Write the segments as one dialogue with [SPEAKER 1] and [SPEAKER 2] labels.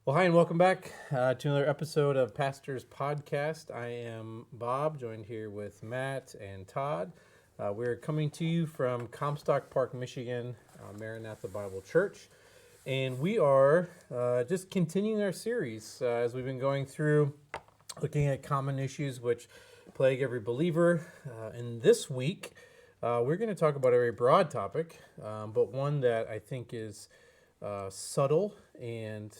[SPEAKER 1] Well, hi, and welcome back to another episode of Pastor's Podcast. I am Bob, joined here with Matt and Todd. We're coming to you from Comstock Park, Michigan, Maranatha Bible Church. And we are just continuing our series as we've been going through looking at common issues which plague every believer. And this week, we're going to talk about a very broad topic, but one that I think is subtle and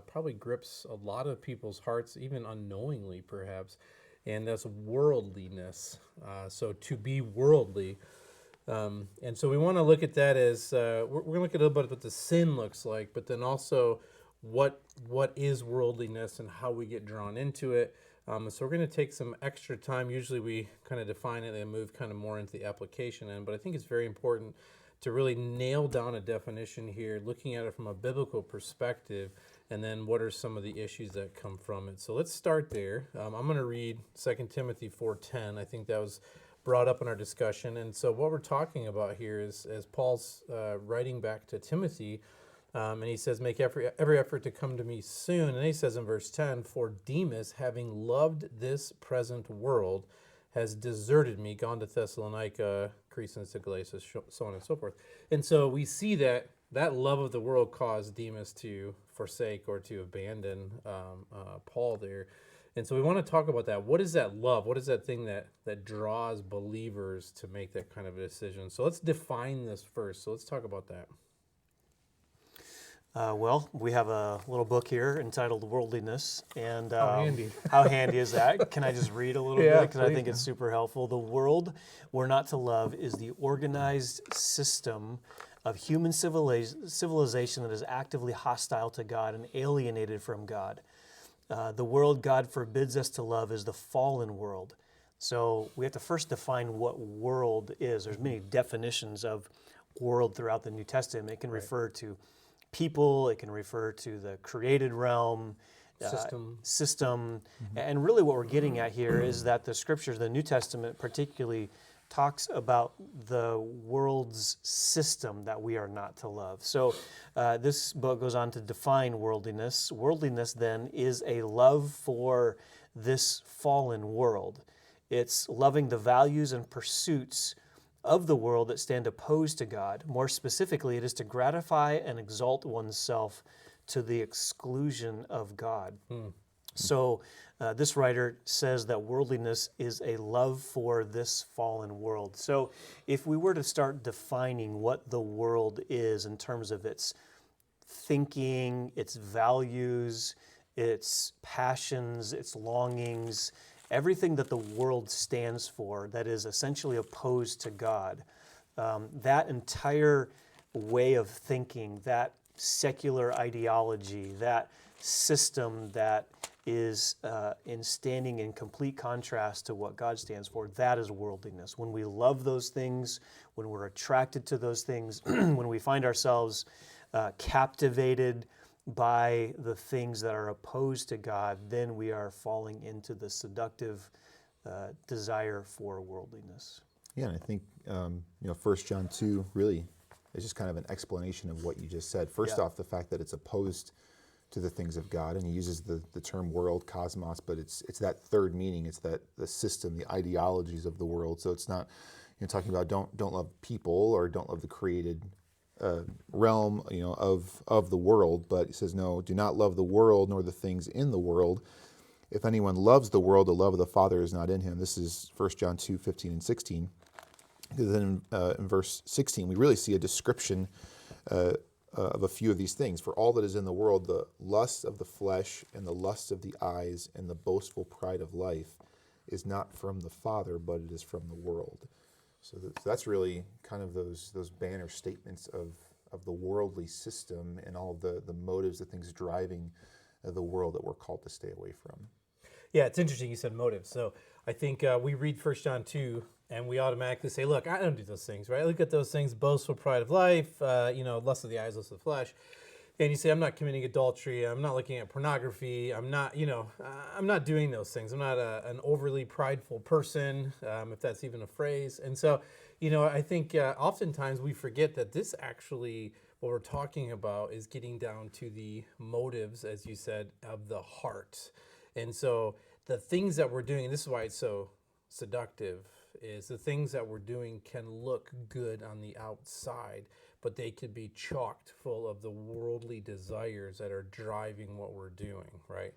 [SPEAKER 1] probably grips a lot of people's hearts, even unknowingly perhaps, and that's worldliness. So to be worldly. And so we want to look at that as, we're going to look at a little bit what the sin looks like, but then also what is worldliness and how we get drawn into it. So we're going to take some extra time. Usually we kind of define it and move kind of more into the application end, but I think it's very important to really nail down a definition here, looking at it from a biblical perspective, and then what are some of the issues that come from it. So let's start there. I'm going to read 2 Timothy 4:10. I think that was brought up in our discussion. And so what we're talking about here is, as Paul's writing back to Timothy, and he says, make every effort to come to me soon. And he says in verse 10, for Demas, having loved this present world, has deserted me, gone to Thessalonica, Crescens to Galatia, so on and so forth. And so we see that love of the world caused Demas to forsake or to abandon Paul there. And so we want to talk about that. What is that love? What is that thing that draws believers to make that kind of a decision? So let's define this first. So let's talk about that.
[SPEAKER 2] Well, we have a little book here entitled Worldliness, and
[SPEAKER 1] How handy.
[SPEAKER 2] how handy is that? Can I just read a little
[SPEAKER 1] Yeah,
[SPEAKER 2] bit? Because I think
[SPEAKER 1] please.
[SPEAKER 2] it's super helpful. The world we're not to love is the organized system of human civilization that is actively hostile to God and alienated from God. The world God forbids us to love is the fallen world. So we have to first define what world is. There's many definitions of world throughout the New Testament. It can refer to people, it can refer to the created realm, system. And really what we're getting at here is that the scriptures, the New Testament particularly, talks about the world's system that we are not to love. So this book goes on to define worldliness. Worldliness then is a love for this fallen world. It's loving the values and pursuits of the world that stand opposed to God. More specifically, it is to gratify and exalt oneself to the exclusion of God. So this writer says that worldliness is a love for this fallen world. So if we were to start defining what the world is in terms of its thinking, its values, its passions, its longings, everything that the world stands for that is essentially opposed to God, that entire way of thinking, that secular ideology, that system that is standing in complete contrast to what God stands for, that is worldliness. When we love those things, when we're attracted to those things, when we find ourselves captivated by the things that are opposed to God, then we are falling into the seductive desire for worldliness.
[SPEAKER 3] Yeah, and I think 1 John 2 really is just kind of an explanation of what you just said. First off, the fact that it's opposed to the things of God, and he uses the term world, cosmos, but it's that third meaning. It's that the system, the ideologies of the world. So it's not talking about don't love people or don't love the created realm of the world, but he says no, do not love the world nor the things in the world. If anyone loves the world, the love of the Father is not in him. This is 1 John 2, 15 and 16. Because then in verse 16, we really see a description of a few of these things. For all that is in the world, the lust of the flesh and the lust of the eyes and the boastful pride of life is not from the Father, but it is from the world. So that's really kind of those banner statements of the worldly system and all the motives, the things driving the world that we're called to stay away from.
[SPEAKER 1] Yeah, it's interesting you said motives. So I think we read 1 John 2 and we automatically say, look, I don't do those things, right? I look at those things, boastful pride of life, lust of the eyes, lust of the flesh. And you say, I'm not committing adultery, I'm not looking at pornography, I'm not doing those things. I'm not an overly prideful person, if that's even a phrase. And so, I think oftentimes we forget that this actually, what we're talking about is getting down to the motives, as you said, of the heart. And so the things that we're doing, and this is why it's so seductive, is the things that we're doing can look good on the outside, but they could be chocked full of the worldly desires that are driving what we're doing, right?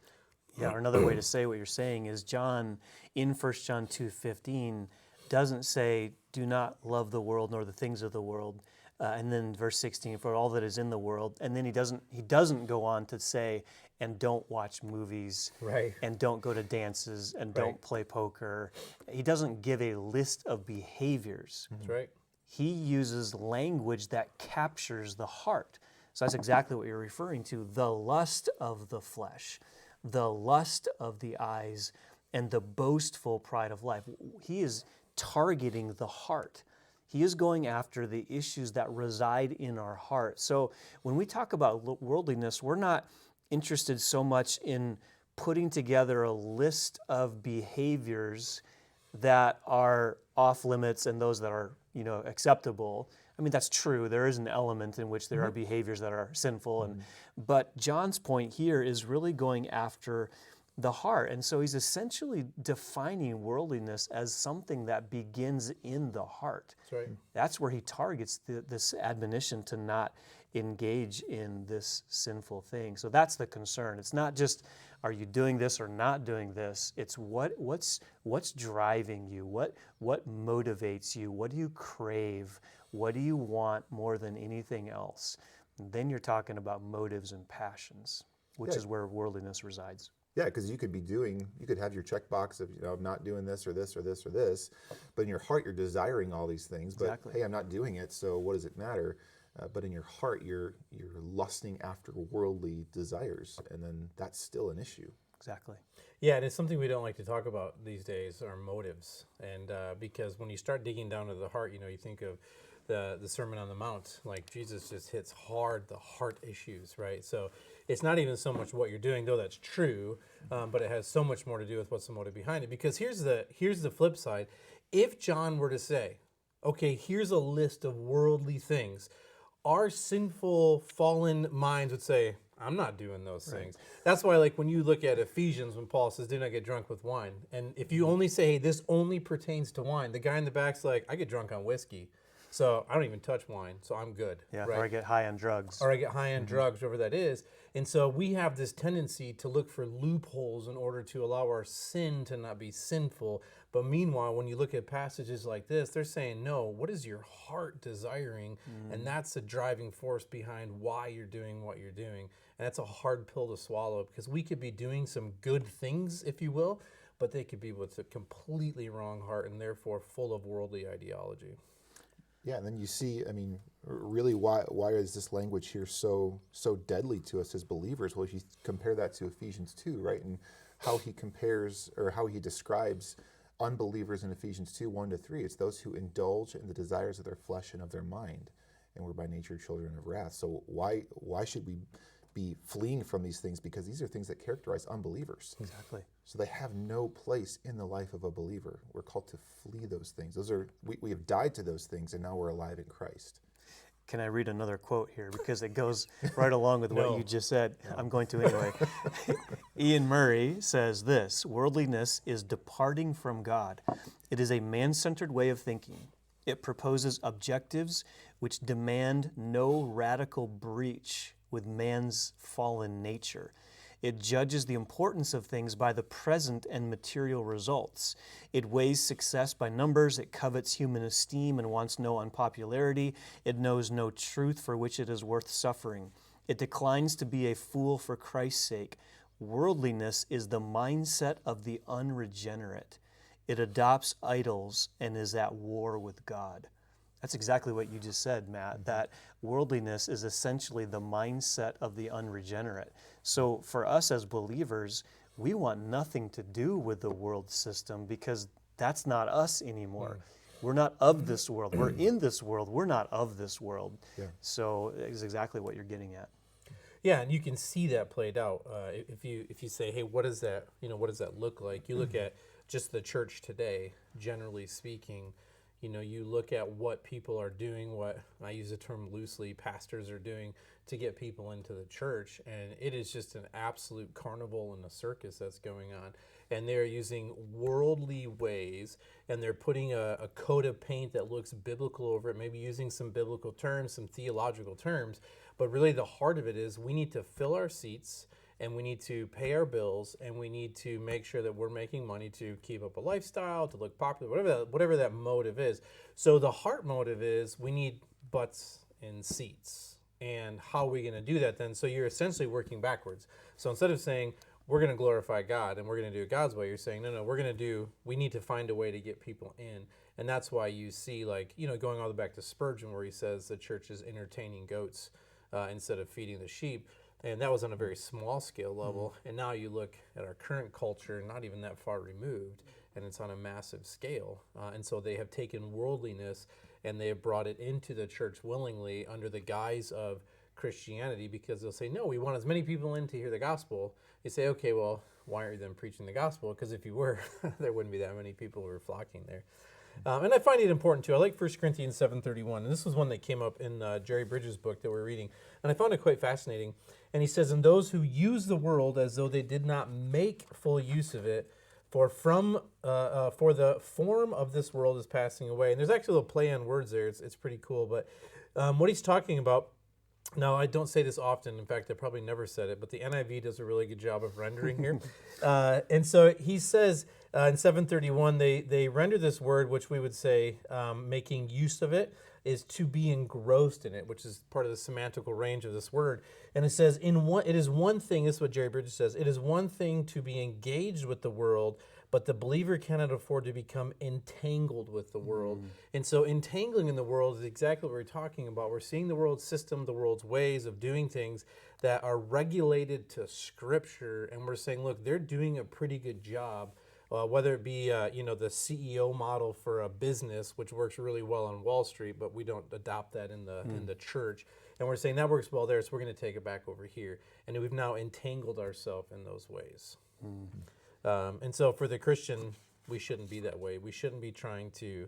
[SPEAKER 2] Yeah, or another way to say what you're saying is John, in 1 John 2:15, doesn't say, do not love the world nor the things of the world. And then verse 16, for all that is in the world. And then he doesn't go on to say, and don't watch movies,
[SPEAKER 1] Right.
[SPEAKER 2] and don't go to dances, and
[SPEAKER 1] Right.
[SPEAKER 2] don't play poker. He doesn't give a list of behaviors.
[SPEAKER 1] That's right.
[SPEAKER 2] He uses language that captures the heart. So that's exactly what you're referring to, the lust of the flesh, the lust of the eyes, and the boastful pride of life. He is targeting the heart. He is going after the issues that reside in our heart. So when we talk about worldliness, we're not interested so much in putting together a list of behaviors that are off limits and those that are, acceptable. I mean, that's true. There is an element in which there are behaviors that are sinful. But John's point here is really going after the heart. And so he's essentially defining worldliness as something that begins in the heart.
[SPEAKER 1] That's right.
[SPEAKER 2] That's where he targets this admonition to not engage in this sinful thing. So that's the concern. It's not just, are you doing this or not doing this? It's what's driving you? What motivates you? What do you crave? What do you want more than anything else? And then you're talking about motives and passions, which is where worldliness resides.
[SPEAKER 3] Yeah, because you could have your checkbox of, I'm not doing this or this or this or this, but in your heart you're desiring all these things. But
[SPEAKER 2] Exactly.
[SPEAKER 3] hey, I'm not doing it, so what does it matter? But in your heart you're lusting after worldly desires, and then that's still an issue.
[SPEAKER 2] Exactly.
[SPEAKER 1] Yeah, and it's something we don't like to talk about these days, are motives. And because when you start digging down to the heart, you think of the Sermon on the Mount, like Jesus just hits hard the heart issues, right? So it's not even so much what you're doing, though that's true, but it has so much more to do with what's the motive behind it. Because here's the flip side. If John were to say, okay, here's a list of worldly things, our sinful, fallen minds would say, I'm not doing those things. That's why, like, when you look at Ephesians, when Paul says, do not get drunk with wine. And if you only say, hey, this only pertains to wine, the guy in the back's like, I get drunk on whiskey. So I don't even touch wine, so I'm good.
[SPEAKER 2] Yeah,
[SPEAKER 1] right?
[SPEAKER 2] or I get high on drugs.
[SPEAKER 1] Or I get high on drugs, whatever that is. And so we have this tendency to look for loopholes in order to allow our sin to not be sinful. But meanwhile, when you look at passages like this, they're saying, no, what is your heart desiring? And that's the driving force behind why you're doing what you're doing. And that's a hard pill to swallow, because we could be doing some good things, if you will, but they could be with a completely wrong heart and therefore full of worldly ideology.
[SPEAKER 3] Yeah, and then you see, really, why is this language here so deadly to us as believers? Well, if you compare that to Ephesians 2, right, and how he compares, or how he describes unbelievers in Ephesians 2, 1-3, it's those who indulge in the desires of their flesh and of their mind, and we're by nature children of wrath. So why should we be fleeing from these things? Because these are things that characterize unbelievers.
[SPEAKER 2] Exactly.
[SPEAKER 3] So they have no place in the life of a believer. We're called to flee those things. We have died to those things, and now we're alive in Christ.
[SPEAKER 2] Can I read another quote here? Because it goes right along with what you just said. No. I'm going to anyway. Ian Murray says this: worldliness is departing from God. It is a man-centered way of thinking. It proposes objectives which demand no radical breach with man's fallen nature. It judges the importance of things by the present and material results. It weighs success by numbers. It covets human esteem and wants no unpopularity. It knows no truth for which it is worth suffering. It declines to be a fool for Christ's sake. Worldliness is the mindset of the unregenerate. It adopts idols and is at war with God. That's exactly what you just said, Matt, that worldliness is essentially the mindset of the unregenerate. So for us as believers, we want nothing to do with the world system, because that's not us anymore. We're not of this world. We're in this world. We're not of this world.
[SPEAKER 3] Yeah.
[SPEAKER 2] So it's exactly what you're getting at.
[SPEAKER 1] Yeah, and you can see that played out. If you say, hey, what does that look like? You look at just the church today, generally speaking. You look at what people are doing, what I use the term loosely, pastors are doing to get people into the church, and it is just an absolute carnival and a circus that's going on. And they're using worldly ways, and they're putting a coat of paint that looks biblical over it, maybe using some biblical terms, some theological terms, but really the heart of it is we need to fill our seats, and we need to pay our bills, and we need to make sure that we're making money to keep up a lifestyle, to look popular, whatever that motive is. So the heart motive is we need butts in seats. And how are we going to do that then? So you're essentially working backwards. So instead of saying we're going to glorify God and we're going to do it God's way, you're saying no, we need to find a way to get people in. And that's why you see, going all the way back to Spurgeon, where he says the church is entertaining goats instead of feeding the sheep. And that was on a very small scale level. And now you look at our current culture, not even that far removed, and it's on a massive scale. And so they have taken worldliness and they have brought it into the church willingly under the guise of Christianity, because they'll say, no, we want as many people in to hear the gospel. You say, okay, well, why aren't you then preaching the gospel? Because if you were, there wouldn't be that many people who were flocking there. And I find it important too. I like 1 Corinthians 7:31, and this was one that came up in Jerry Bridges' book that we're reading, and I found it quite fascinating. And he says, "And those who use the world as though they did not make full use of it, for the form of this world is passing away." And there's actually a little play on words there. It's pretty cool. But what he's talking about. Now, I don't say this often. In fact, I probably never said it, but the NIV does a really good job of rendering here. And so he says in 731, they render this word, which we would say making use of it, is to be engrossed in it, which is part of the semantical range of this word. And it says, it is one thing, this is what Jerry Bridges says, it is one thing to be engaged with the world, but the believer cannot afford to become entangled with the world. And so entangling in the world is exactly what we're talking about. We're seeing the world's system, the world's ways of doing things that are regulated to Scripture, and we're saying, look, they're doing a pretty good job, whether it be the CEO model for a business, which works really well on Wall Street, but we don't adopt that in the church. And we're saying that works well there, so we're going to take it back over here. And we've now entangled ourselves in those ways. And so for the Christian, we shouldn't be that way. We shouldn't be trying to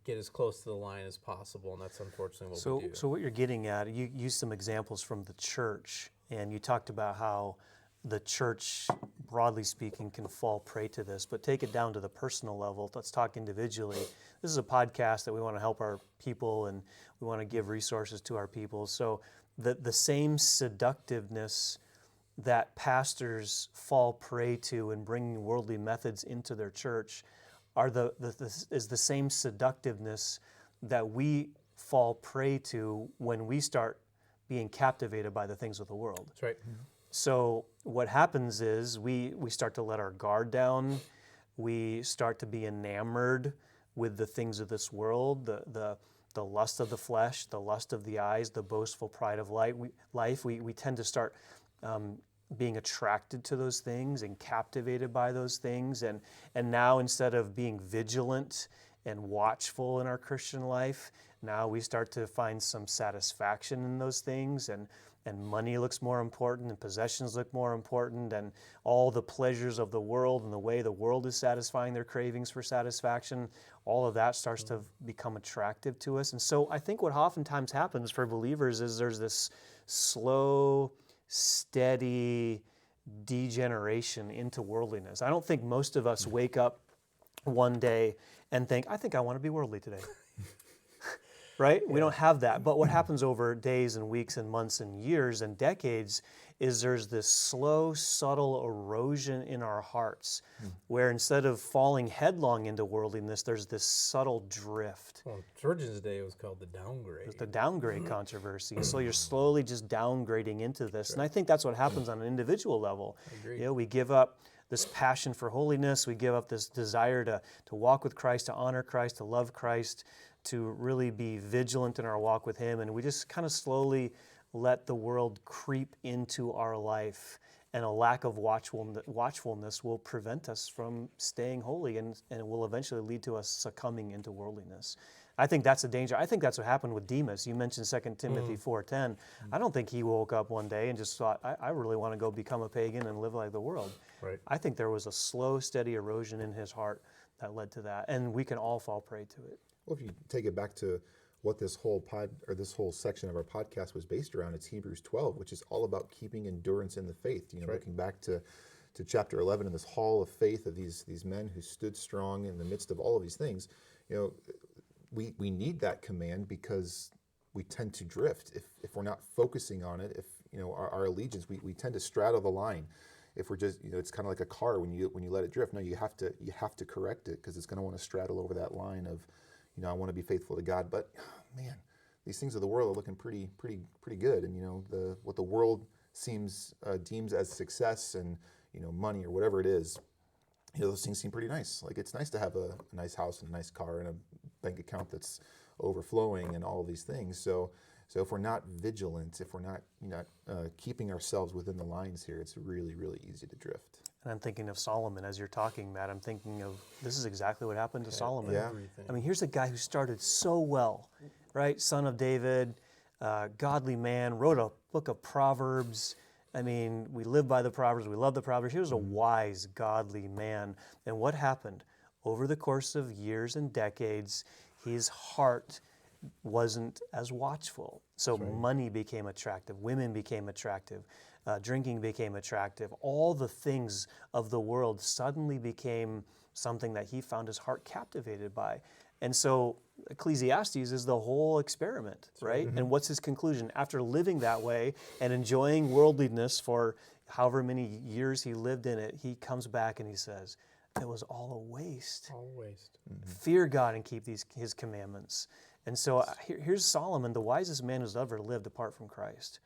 [SPEAKER 1] get as close to the line as possible, and that's unfortunately what we do.
[SPEAKER 2] So what you're getting at, you used some examples from the church, and you talked about how the church, broadly speaking, can fall prey to this, but take it down to the personal level. Let's talk individually. This is a podcast that we want to help our people, and we want to give resources to our people. So the same seductiveness that pastors fall prey to in bringing worldly methods into their church is the same seductiveness that we fall prey to when we start being captivated by the things of the world.
[SPEAKER 1] That's right.
[SPEAKER 2] So what happens is we start to let our guard down. We start to be enamored with the things of this world, the lust of the flesh, the lust of the eyes, the boastful pride of life. We tend to start being attracted to those things and captivated by those things. And now, instead of being vigilant and watchful in our Christian life, now we start to find some satisfaction in those things, and money looks more important, and possessions look more important, and all the pleasures of the world and the way the world is satisfying their cravings for satisfaction, all of that starts to become attractive to us. And so I think what oftentimes happens for believers is there's this slow, steady degeneration into worldliness. I don't think most of us wake up one day and think, I think I want to be worldly today. Right? Yeah. We don't have that. But what happens over days and weeks and months and years and decades is there's this slow, subtle erosion in our hearts where instead of falling headlong into worldliness, there's this subtle drift.
[SPEAKER 1] Well, Spurgeon's day was called the downgrade.
[SPEAKER 2] It's the downgrade controversy. So you're slowly just downgrading into this. Sure. And I think that's what happens on an individual level. I agree. We give up this passion for holiness. We give up this desire to walk with Christ, to honor Christ, to love Christ, to really be vigilant in our walk with Him. And we just kind of slowly let the world creep into our life. And a lack of watchfulness will prevent us from staying holy, and it will eventually lead to us succumbing into worldliness. I think that's a danger. I think that's what happened with Demas. You mentioned 2 Timothy 4:10. I don't think he woke up one day and just thought, I really want to go become a pagan and live like the world.
[SPEAKER 1] Right.
[SPEAKER 2] I think there was a slow, steady erosion in his heart that led to that. And we can all fall prey to it.
[SPEAKER 3] Well, if you take it back to what this whole this whole section of our podcast was based around, it's Hebrews 12, which is all about keeping endurance in the faith. Looking back to chapter 11 and this hall of faith of these men who stood strong in the midst of all of these things. We need that command because we tend to drift if we're not focusing on it. If our allegiance, we tend to straddle the line. If we're just, it's kind of like a car when you let it drift. No, you have to correct it because it's going to want to straddle over that line of, I want to be faithful to God. But man, these things of the world are looking pretty good. And what the world deems as success and money or whatever it is, those things seem pretty nice. Like it's nice to have a nice house and a nice car and a bank account that's overflowing and all of these things. So if we're not vigilant, if we're not keeping ourselves within the lines here, it's really, really easy to drift.
[SPEAKER 2] And I'm thinking of Solomon as you're talking, Matt. I'm thinking of this is exactly what happened to Solomon.
[SPEAKER 3] Yeah.
[SPEAKER 2] I mean, here's a guy who started so well, right? Son of David, godly man, wrote a book of Proverbs. I mean, we live by the Proverbs. We love the Proverbs. He was a wise, godly man. And what happened? Over the course of years and decades, his heart wasn't as watchful. So money became attractive, women became attractive, drinking became attractive. All the things of the world suddenly became something that he found his heart captivated by. And so Ecclesiastes is the whole experiment, right? And what's his conclusion? After living that way and enjoying worldliness for however many years he lived in it, he comes back and he says, it was all a waste.
[SPEAKER 1] All a waste.
[SPEAKER 2] Fear God and keep his commandments. And so here's Solomon, the wisest man who's ever lived apart from Christ,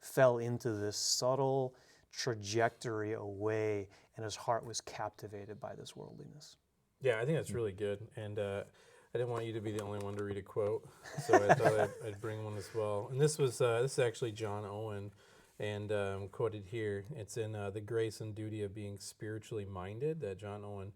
[SPEAKER 2] fell into this subtle trajectory away, and his heart was captivated by this worldliness.
[SPEAKER 1] Yeah, I think that's really good. And I didn't want you to be the only one to read a quote, so I thought I'd bring one as well. And this is actually John Owen, and quoted here. It's in The Grace and Duty of Being Spiritually Minded, John Owen.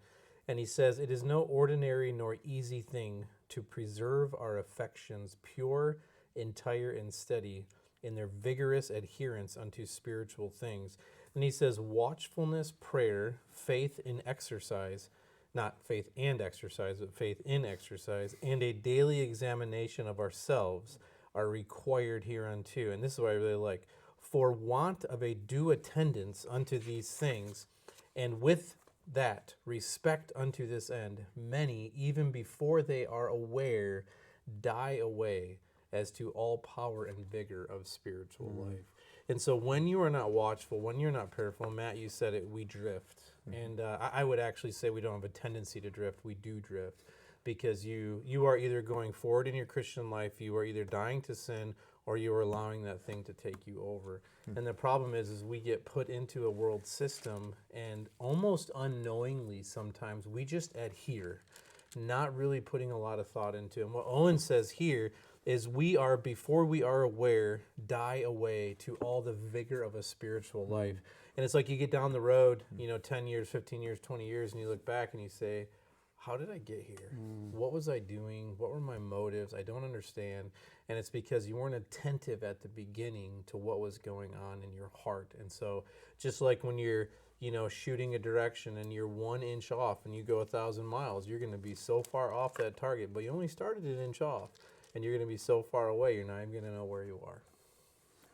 [SPEAKER 1] And he says, "It is no ordinary nor easy thing to preserve our affections pure, entire, and steady in their vigorous adherence unto spiritual things." And he says, "Watchfulness, prayer, faith in exercise," not faith and exercise, but faith in exercise, "and a daily examination of ourselves are required hereunto." And this is what I really like. "For want of a due attendance unto these things, and with that respect unto this end, many, even before they are aware, die away as to all power and vigor of spiritual life." And so when you are not watchful, when you're not prayerful, Matt, you said it, we drift. And I would actually say we don't have a tendency to drift. We do drift because you are either going forward in your Christian life, you are either dying to sin, or you are allowing that thing to take you over. And the problem is we get put into a world system, and almost unknowingly sometimes we just adhere, not really putting a lot of thought into it. And what Owen says here is we are, before we are aware, die away to all the vigor of a spiritual life. And it's like you get down the road, 10 years, 15 years, 20 years, and you look back and you say, how did I get here? What was I doing? What were my motives? I don't understand. And it's because you weren't attentive at the beginning to what was going on in your heart. And so just like when you're, shooting a direction and you're 1 inch off and you go 1,000 miles, you're going to be so far off that target, but you only started an inch off, and you're going to be so far away, you're not even going to know where you are.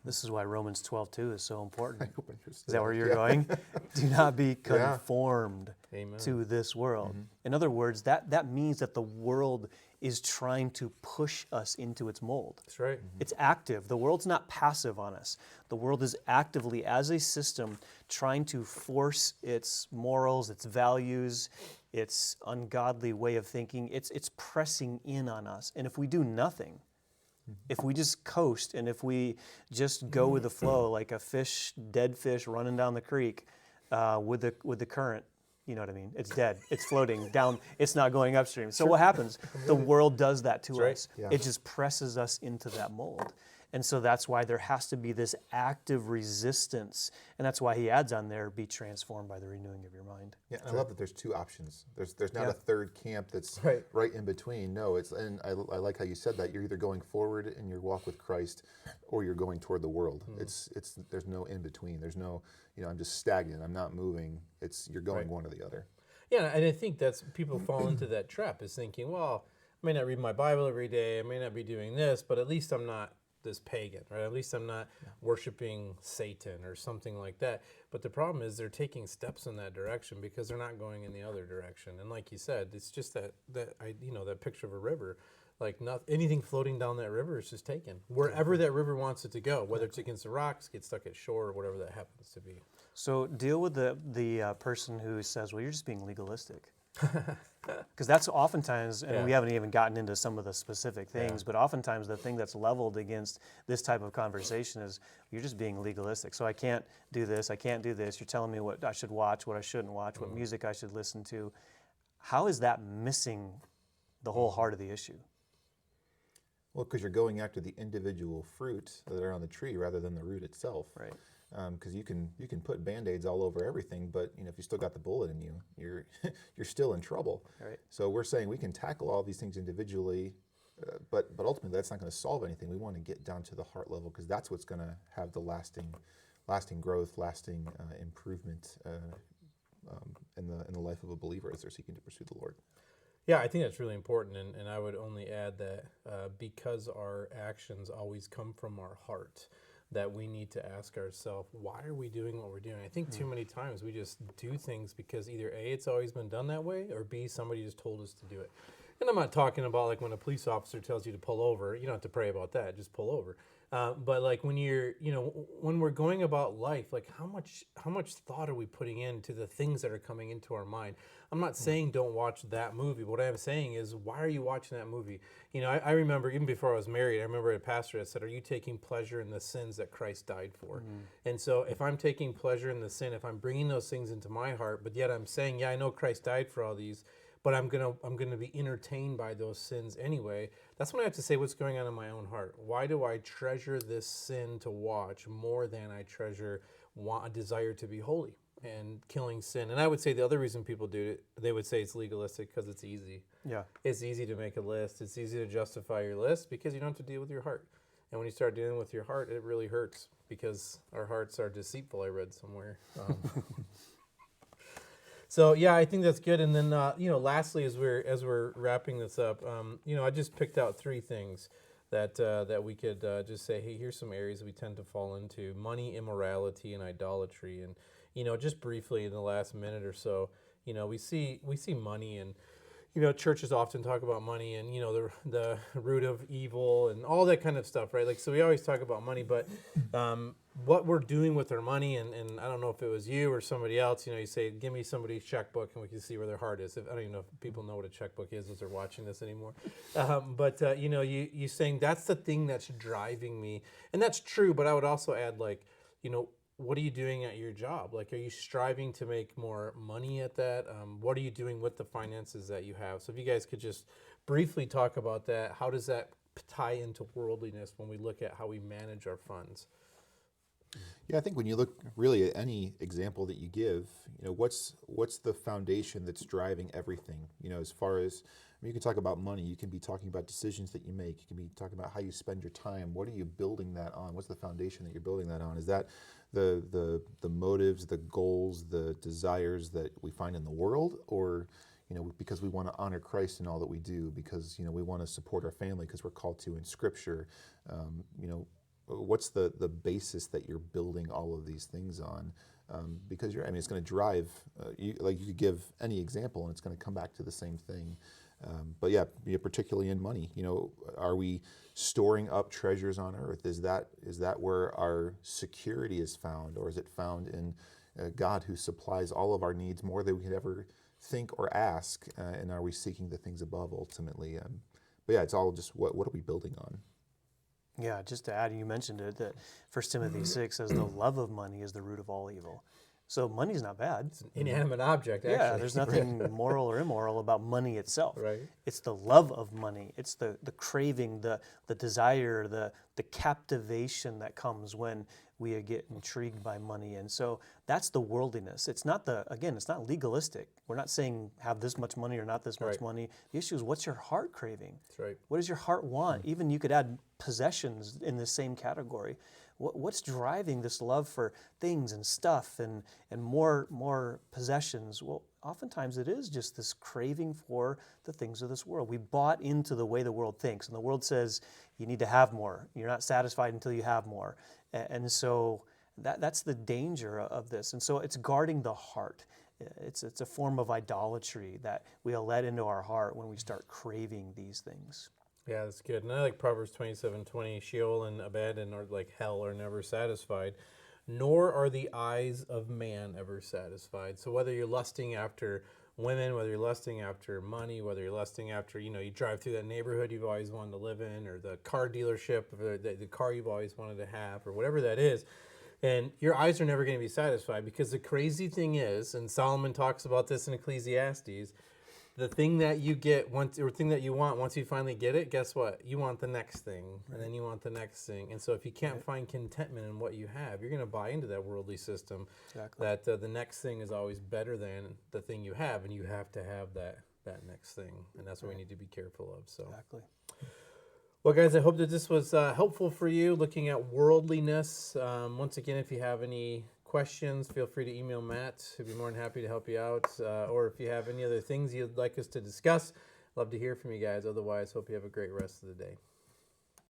[SPEAKER 2] This is why Romans 12:2 is so important.
[SPEAKER 3] I hope I understood.
[SPEAKER 2] Is that where you're going? Do not be
[SPEAKER 3] Yeah.
[SPEAKER 2] conformed
[SPEAKER 1] Amen.
[SPEAKER 2] to this world. In other words, that means that the world is trying to push us into its mold.
[SPEAKER 1] That's right.
[SPEAKER 2] It's active. The world's not passive on us. The world is actively, as a system, trying to force its morals, its values, its ungodly way of thinking. It's pressing in on us. And if we do nothing, if we just coast and if we just go with the flow like a dead fish running down the creek with the current, you know what I mean? It's dead. It's floating down. It's not going upstream. So what happens? The world does that to
[SPEAKER 1] That's
[SPEAKER 2] us.
[SPEAKER 3] right. Yeah.
[SPEAKER 2] It just presses us into that mold. And so that's why there has to be this active resistance. And that's why he adds on there, be transformed by the renewing of your mind.
[SPEAKER 3] Yeah, and I love that there's two options. There's not
[SPEAKER 2] Yeah.
[SPEAKER 3] a third camp that's right in between. No, and I like how you said that. You're either going forward in your walk with Christ, or you're going toward the world. There's no in between. There's no, I'm just stagnant. I'm not moving. You're going one or the other.
[SPEAKER 1] Yeah, and I think that's people fall into that trap is thinking, well, I may not read my Bible every day, I may not be doing this, but at least I'm not this pagan, right? At least I'm not worshiping Satan or something like that. But the problem is they're taking steps in that direction because they're not going in the other direction. And like you said, it's just that that picture of a river. Like not anything floating down that river is just taken wherever that river wants it to go, whether it's against the rocks, get stuck at shore, or whatever that happens to be.
[SPEAKER 2] So deal with the person who says, well, you're just being legalistic. Because that's oftentimes, and we haven't even gotten into some of the specific things, but oftentimes the thing that's leveled against this type of conversation is, you're just being legalistic. So I can't do this, I can't do this. You're telling me what I should watch, what I shouldn't watch, what music I should listen to. How is that missing the whole heart of the issue?
[SPEAKER 3] Well, because you're going after the individual fruit that are on the tree rather than the root itself.
[SPEAKER 2] Right.
[SPEAKER 3] Because you can put Band-Aids all over everything, but if you still got the bullet in you, you're you're still in trouble.
[SPEAKER 2] Right.
[SPEAKER 3] So we're saying we can tackle all these things individually, but ultimately that's not going to solve anything. We want to get down to the heart level because that's what's going to have the lasting growth, lasting improvement in the life of a believer as they're seeking to pursue the Lord.
[SPEAKER 1] Yeah, I think that's really important, and I would only add that because our actions always come from our heart, that we need to ask ourselves, why are we doing what we're doing? I think too many times we just do things because either A, it's always been done that way, or B, somebody just told us to do it. And I'm not talking about like when a police officer tells you to pull over, you don't have to pray about that, just pull over. But like when you're, when we're going about life, like how much thought are we putting into the things that are coming into our mind? I'm not saying don't watch that movie, but what I'm saying is, why are you watching that movie? I remember even before I was married, I remember a pastor that said, are you taking pleasure in the sins that Christ died for? And so if I'm taking pleasure in the sin, if I'm bringing those things into my heart, but yet I'm saying, yeah, I know Christ died for all these, but I'm gonna be entertained by those sins anyway. That's when I have to say what's going on in my own heart. Why do I treasure this sin to watch more than I treasure a desire to be holy and killing sin? And I would say the other reason people do it, they would say it's legalistic because it's easy.
[SPEAKER 2] Yeah.
[SPEAKER 1] It's easy to make a list. It's easy to justify your list because you don't have to deal with your heart. And when you start dealing with your heart, it really hurts because our hearts are deceitful. I read somewhere. So yeah, I think that's good. And then lastly, as we're wrapping this up, I just picked out 3 things that we could just say, hey, here's some areas we tend to fall into: money, immorality, and idolatry. And just briefly in the last minute or so, we see money, and churches often talk about money and the root of evil and all that kind of stuff, right? Like, so we always talk about money, but what we're doing with our money, and I don't know if it was you or somebody else, you say, give me somebody's checkbook and we can see where their heart is. I don't even know if people know what a checkbook is as they're watching this anymore. But you saying that's the thing that's driving me, and that's true. But I would also add, like, what are you doing at your job? Like, are you striving to make more money at that? What are you doing with the finances that you have? So if you guys could just briefly talk about that, how does that tie into worldliness when we look at how we manage our funds?
[SPEAKER 3] Yeah, I think when you look really at any example that you give, what's the foundation that's driving everything? As far as, you can talk about money, you can be talking about decisions that you make, you can be talking about how you spend your time. What are you building that on? What's the foundation that you're building that on? Is that the motives, the goals, the desires that we find in the world, or because we want to honor Christ in all that we do, because we want to support our family because we're called to in Scripture? What's the basis that you're building all of these things on? Because it's going to drive. You could give any example, and it's going to come back to the same thing. But yeah, particularly in money, are we storing up treasures on earth? Is that where our security is found, or is it found in God, who supplies all of our needs more than we could ever think or ask? And are we seeking the things above ultimately? But yeah, it's all just what are we building on?
[SPEAKER 2] Yeah, just to add, you mentioned it, that 1 Timothy 6 says the love of money is the root of all evil. So money's not bad.
[SPEAKER 1] It's an inanimate object, actually.
[SPEAKER 2] Yeah, there's nothing moral or immoral about money itself.
[SPEAKER 1] Right.
[SPEAKER 2] It's the love of money. It's the craving, the desire, the captivation that comes when we get intrigued by money. And so that's the worldliness. It's not it's not legalistic. We're not saying have this much money or not this much money. The issue is, what's your heart craving?
[SPEAKER 1] That's right.
[SPEAKER 2] What does your heart want? Even you could add possessions in the same category. What's driving this love for things and stuff and more possessions? Well, oftentimes it is just this craving for the things of this world. We bought into the way the world thinks, and the world says you need to have more. You're not satisfied until you have more. And so that's the danger of this. And so it's guarding the heart. It's a form of idolatry that we let into our heart when we start craving these things.
[SPEAKER 1] Yeah, that's good. And I like Proverbs 27:20. Sheol and Abaddon are like hell are never satisfied, nor are the eyes of man ever satisfied. So whether you're lusting after women, whether you're lusting after money, whether you're lusting after, you drive through that neighborhood you've always wanted to live in, or the car dealership, or the car you've always wanted to have, or whatever that is, and your eyes are never going to be satisfied, because the crazy thing is, and Solomon talks about this in Ecclesiastes, the thing that you get once, or thing that you want once you finally get it, guess what? You want the next thing, and then you want the next thing. And so if you can't find contentment in what you have, you're going to buy into that worldly system.
[SPEAKER 2] Exactly.
[SPEAKER 1] That the next thing is always better than the thing you have, and you have to have that next thing. And that's what we need to be careful of. So.
[SPEAKER 2] Exactly.
[SPEAKER 1] Well, guys, I hope that this was helpful for you, looking at worldliness. Once again, if you have any questions, feel free to email Matt. He'd be more than happy to help you out. Or if you have any other things you'd like us to discuss, love to hear from you guys. Otherwise, hope you have a great rest of the day.